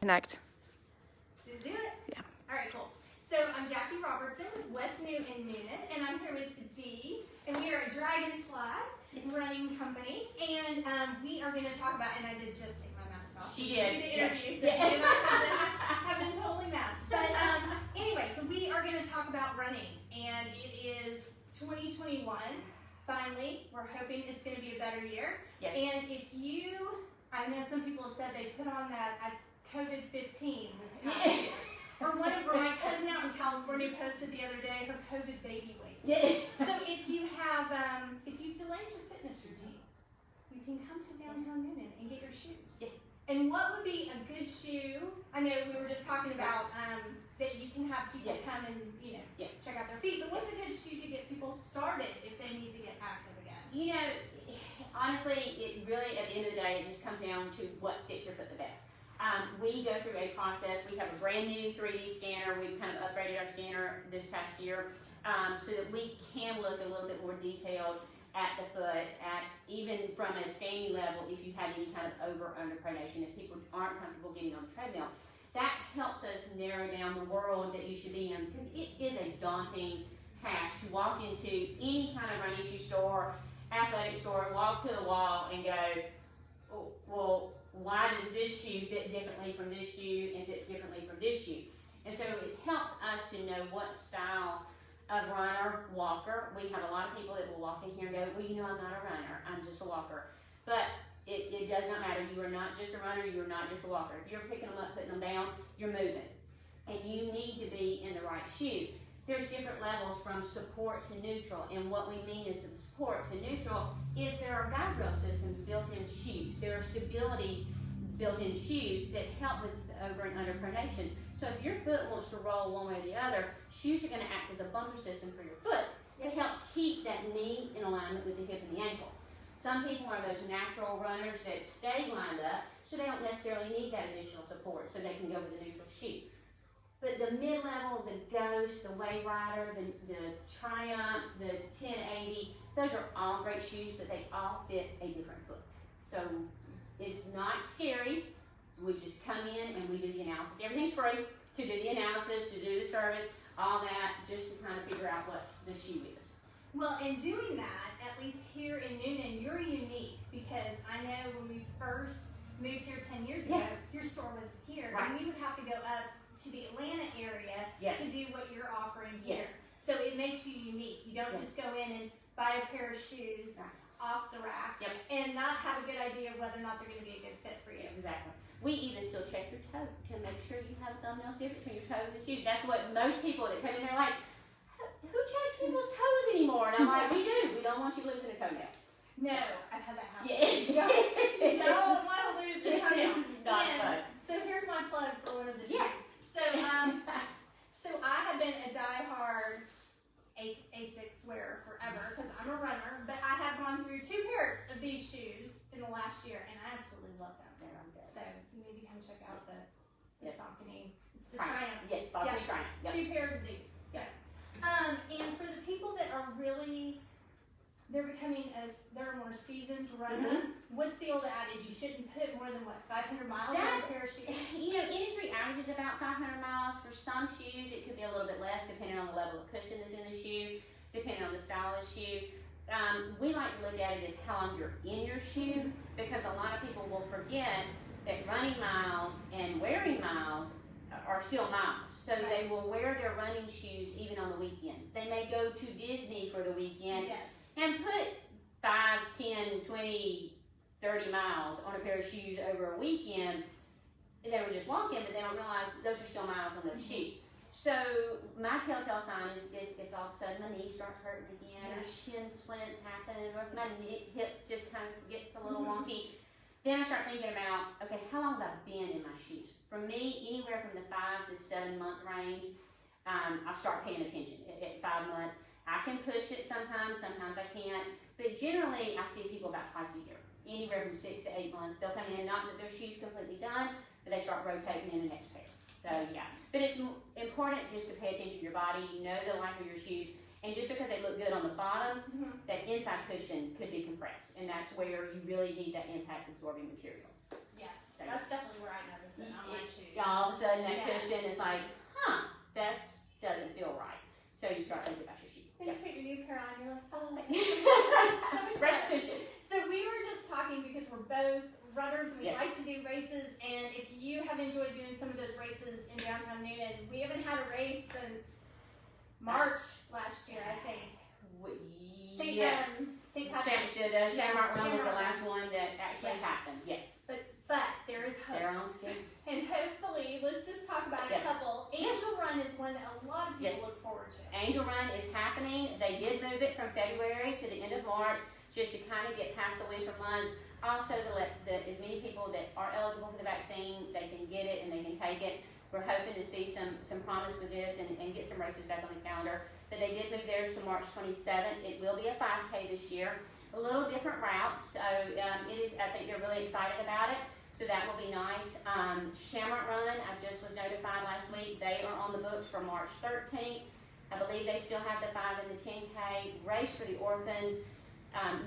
Connect. Did it do it? Yeah. All right, cool. So I'm Jackie Robertson with What's New in Noonan, and I'm here with Dee, and we are a Dragonfly running company, and we are going to talk about, and I did just take my mask off. She did. Do the interview, so you did not have been totally masked. But anyway, so we are going to talk about running, and it is 2021. Finally, we're hoping it's going to be a better year. Yes. And if you, I know some people have said they put on that COVID-15 this past year. Or my cousin out in California posted the other day her COVID baby weight. Yeah. So if you have, if you've delayed your fitness routine, you can come to downtown Noonan and get your shoes. Yes. And what would be a good shoe? I know we were just talking about that you can have people come and check out their feet. But what's a good shoe to get people started if they need to get active again? You know, honestly, it really, at the end of the day, it just comes down to what fits your foot the best. We go through a process. We have a brand new 3D scanner. We've kind of upgraded our scanner this past year so that we can look a little bit more detailed at the foot, at even from a standing level if you have any kind of over or under pronation, if people aren't comfortable getting on the treadmill. That helps us narrow down the world that you should be in, because it is a daunting task to walk into any kind of running shoe store, athletic store, walk to the wall and go, oh, well, why does this shoe fit differently from this shoe and fits differently from this shoe? And so it helps us to know what style of runner, walker. We have a lot of people that will walk in here and go, well, I'm not a runner, I'm just a walker. But it does not matter. You are not just a runner, you are not just a walker. If you're picking them up, putting them down, you're moving. And you need to be in the right shoe. There's different levels from support to neutral, and what we mean is the support to neutral is there are guide rail systems built in shoes. There are stability built in shoes that help with over and under pronation. So if your foot wants to roll one way or the other, shoes are going to act as a bumper system for your foot to help keep that knee in alignment with the hip and the ankle. Some people are those natural runners that stay lined up, so they don't necessarily need that additional support, so they can go with a neutral shoe. But the mid-level, the Ghost, the Wave Rider, the Triumph, the 1080, those are all great shoes, but they all fit a different foot. So it's not scary. We just come in and we do the analysis. Everything's free to do the analysis, to do the service, all that, just to kind of figure out what the shoe is. Well, in doing that, at least here in Noonan, you're unique, because I know when we first moved here 10 years ago, your store was here, and we would have to go up to the Atlanta area to do what you're offering here. So it makes you unique. You don't just go in and buy a pair of shoes off the rack and not have a good idea of whether or not they're going to be a good fit for you. Exactly. We even still check your toe to make sure you have thumbnails different between your toe and the shoe. That's what most people that come in there are like, who checks people's toes anymore? And I'm like, we do. We don't want you losing a toenail. No, I've had that happen. Yeah. You don't want to lose the toenail. Not fun. So here's my plug for one of the shoes. So, so I have been a diehard Asics wearer forever because I'm a runner, but I have gone through 2 pairs of these shoes in the last year, and I absolutely love them. So you need to come check out the Saucony. It's the Triumph. Yes, Saucony Triumph. Yep. 2 pairs of these. So, and for the people that are really, they're a more seasoned runner. What's the old adage? You shouldn't put more than 500 miles on a pair of shoes. Industry average is about 500 miles. For some shoes, it could be a little bit less, depending on the level of cushion that's in the shoe, depending on the style of the shoe. We like to look at it as how long you're in your shoe, because a lot of people will forget that running miles and wearing miles are still miles. So they will wear their running shoes even on the weekend. They may go to Disney for the weekend and put 5, 10, 20, 30 miles on a pair of shoes over a weekend. They were just walking, but they don't realize those are still miles on those shoes. So my telltale sign is if all of a sudden my knee starts hurting again, or shin splints happen, or if my hip just kind of gets a little wonky, then I start thinking about, okay, how long have I been in my shoes? For me, anywhere from the 5 to 7 month range, I start paying attention. At 5 months, I can push it sometimes I can't, but generally I see people about twice a year. Anywhere from 6 to 8 months, they'll come in, not that their shoe's completely done, but they start rotating in the next pair. So but it's important just to pay attention to your body. You know the life of your shoes, and just because they look good on the bottom, that inside cushion could be compressed, and that's where you really need that impact absorbing material. Yes. So That's definitely where I notice it on my shoes. all of a sudden that Yes. cushion is like, that doesn't feel right. So you start thinking about your shoe. Then you put your new pair on, you're like, oh, so much Fresh better. cushion. So we were just talking because we're both runners and we Yes. like to do races, and if you have enjoyed doing some of those races in downtown Newnan, we haven't had a race since March last year, I think. St. Yes. St. Patrick's. The Shamrock Run was the Shamrock last Run. one that actually Yes. happened. Yes. But there is hope. They're on schedule. And hopefully, let's just talk about Yes. a couple. Angel Run is one that a lot of people Yes. look forward to. Angel Run is happening. They did move it from February to the end of March just to kind of get past the winter months. Also to let as many people that are eligible for the vaccine, they can get it and they can take it. We're hoping to see some promise with this and get some races back on the calendar. But they did move theirs to March 27th. It will be a 5K this year. A little different route, so it is. I think they're really excited about it. So that will be nice. Shamrock Run, I just was notified last week, they are on the books for March 13th. I believe they still have the 5 and the 10K race for the orphans.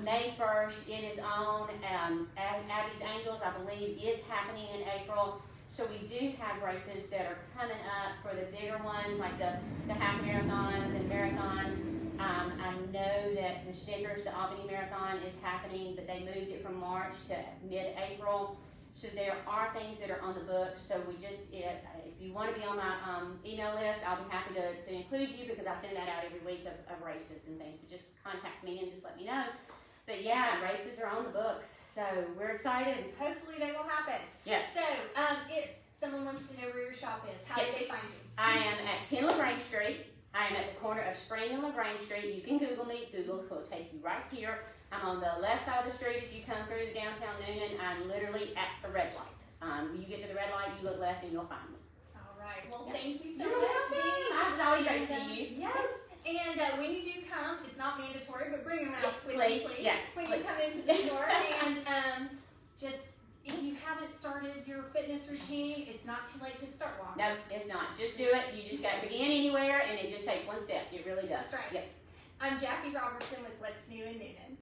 May 1st, it is on. Abby's Angels, I believe, is happening in April. So we do have races that are coming up for the bigger ones, like the half marathons and marathons. I know that the Snickers, the Albany Marathon, is happening, but they moved it from March to mid-April. So there are things that are on the books. So we just, if you want to be on my email list, I'll be happy to include you because I send that out every week of races and things. So just contact me and just let me know. But yeah, races are on the books. So we're excited. Hopefully they will happen. Yes. So, if someone wants to know where your shop is, how Yes. do they find you? I am at 10 LaGrange Street. I am at the corner of Spring and LaGrange Street. You can Google me. Google will take you right here. I'm on the left side of the street as you come through the downtown Newnan. I'm literally at the red light. When you get to the red light, you look left and you'll find me. All right. Well, Yeah. thank you so You're much, welcome. Dee. It's always great to And, see you. Yes. And when you do come, it's not mandatory, but bring your mask Yes, with please. you, please. Yes, When please. you come into the store. And just, if you haven't started your fitness routine, it's not too late to start walking. No, it's not. Just do it. You just got to begin anywhere, and it just takes one step. It really does. That's right. Yep. I'm Jackie Robertson with What's New in Newnan.